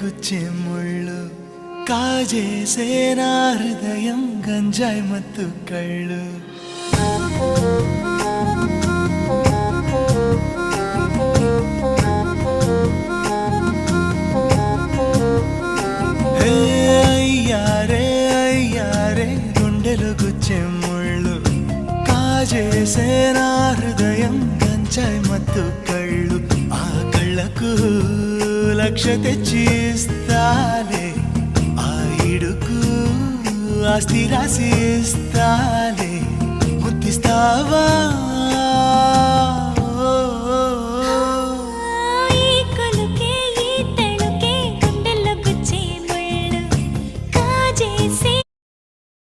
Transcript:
గుచ్చే ముళ్ళు కాజేసే నా హృదయం గంజాయి మత్తు కళ్ళు అయ్యారే గుండెలు గుచ్చే ముళ్ళు కాజేసే నా హృదయం గంజాయి మత్తు కళ్ళు ఆ కళ్ళకు లక్ష తెచ్చిస్తాలే ఆ ఇడుకు ఆస్తి రాసిస్తాలే ముద్దిస్తావా